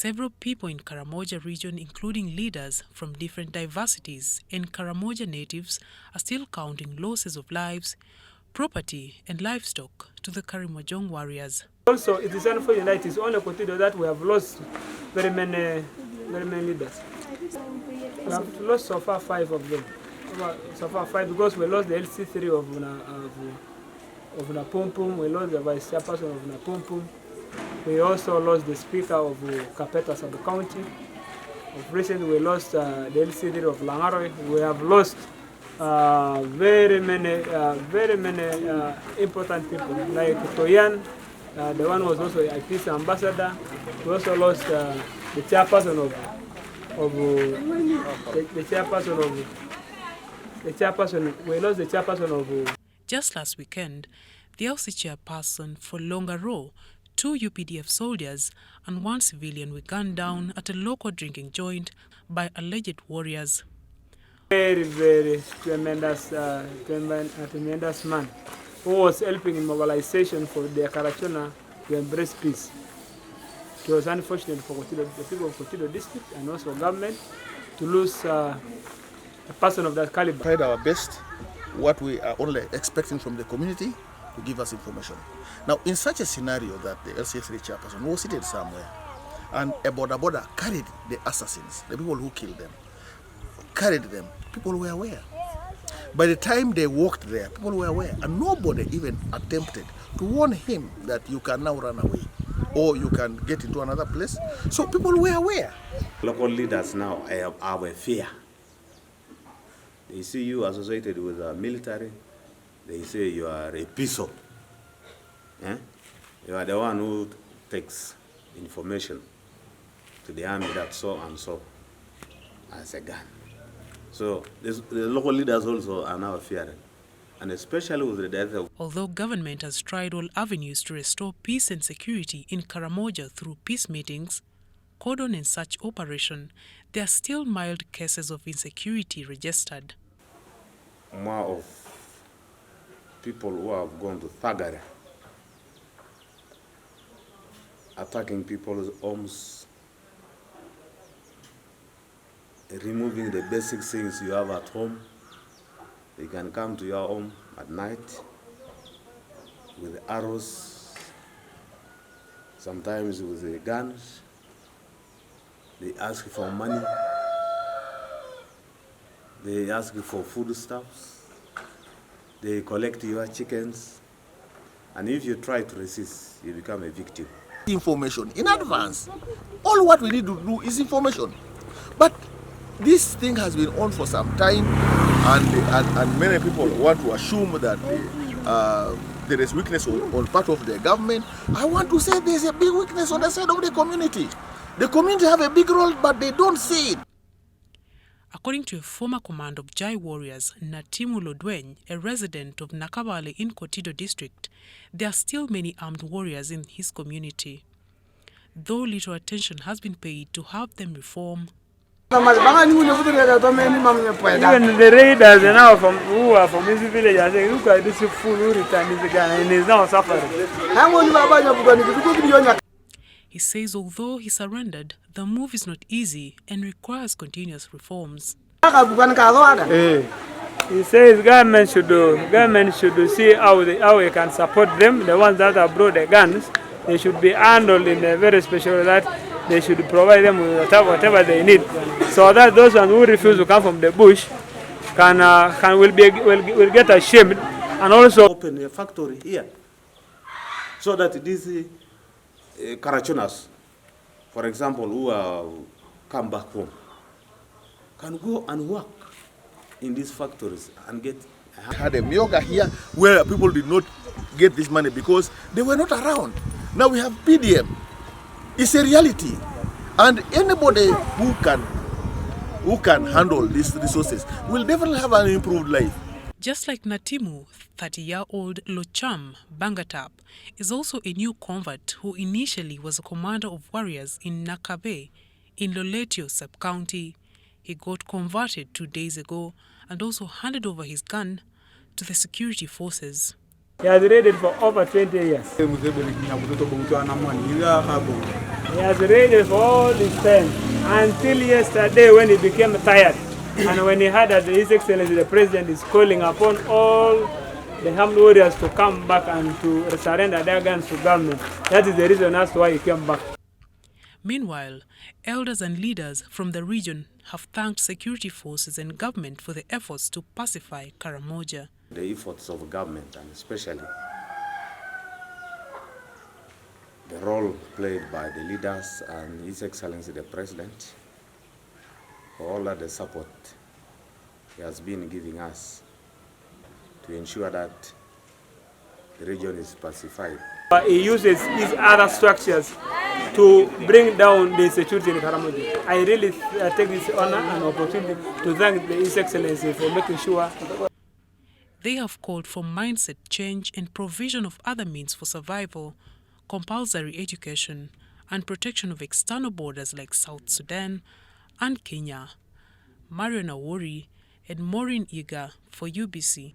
Several people in Karamoja region, including leaders from different diversities and Karamoja natives, are still counting losses of lives, property and livestock to the Karimojong warriors. Also, it is unfortunate, it's only Kotido that we have lost very many leaders. We have lost so far 5 of them. So far 5 because we lost the LC3 of Napumpum, we lost the vice chairperson of Napumpum. We also lost the speaker of Kapeta sub-county. Recently, we lost the LC3 of Langaroy. We have lost very many important people, like Toyan. The one was also a peace ambassador. We also lost the chairperson we lost the chairperson of. Just last weekend, the LC chairperson for Longaro, 2 UPDF soldiers and 1 civilian were gunned down at a local drinking joint by alleged warriors. Very tremendous man who was helping in mobilization for the Karachona to embrace peace. It was unfortunate for Kotido, the people of Kotido district and also government to lose a person of that caliber. We tried our best, what we are only expecting from the community to give us information. Now, in such a scenario that the LCA3 chairperson was seated somewhere and a border carried the assassins, the people who killed them, carried them, people were aware. By the time they walked there, people were aware, and nobody even attempted to warn him that you can now run away or you can get into another place. So people were aware. Local leaders now are a fear. They see you associated with the military, they say you are a PISO. You are the one who takes information to the army that so and so as a gun. So the local leaders also are now fearing, and especially with the death of... Although government has tried all avenues to restore peace and security in Karamoja through peace meetings, cordon and such operation, there are still mild cases of insecurity registered. More of people who have gone to thuggery, attacking people's homes, removing the basic things you have at home. They can come to your home at night with arrows, sometimes with the guns. They ask for money. They ask for foodstuffs. They collect your chickens. And if you try to resist, you become a victim. Information in advance. All what we need to do is information. But this thing has been on for some time, and many people want to assume that there is weakness on part of the government. I want to say there's a big weakness on the side of the community. The community have a big role, but they don't see it. According to a former command of Jai warriors, Natimu Lodweny, a resident of Nakabale in Kotido district, there are still many armed warriors in his community. Though little attention has been paid to help them reform. Even the raiders now who are from this village are saying, look at this fool who returned his gun and is now suffering. He says although he surrendered, the move is not easy and requires continuous reforms. He says government should see how we can support them. The ones that have brought the guns, they should be handled in a very special way that they should provide them with whatever they need, so that those ones who refuse to come from the bush will get ashamed, and also open a factory here, so that these Karachonas, for example, who come back home, can go and work in these factories and get... I had a myoga here where people did not get this money because they were not around. Now we have PDM. It's a reality, and anybody who can handle these resources will definitely have an improved life. Just like Natimu, 30-year-old Locham Bangatap is also a new convert who initially was a commander of warriors in Nakabe in Loletio sub-county. He got converted 2 days ago and also handed over his gun to the security forces. he has raided for over 20 years. He has read for all this time until yesterday when he became tired. And when he heard that His Excellency the President is calling upon all the armed warriors to come back and to surrender their guns to government. That is the reason as to why he came back. Meanwhile, elders and leaders from the region have thanked security forces and government for the efforts to pacify Karamoja. The efforts of government, and especially the role played by the leaders and His Excellency the President, for all of the support he has been giving us to ensure that the region is pacified. He uses his other structures to bring down the insecurity in Karamoja. I really take this honor and opportunity to thank His Excellency for making sure. They have called for mindset change and provision of other means for survival, compulsory education, and protection of external borders like South Sudan and Kenya. Marion Awori and Maureen Iga for UBC.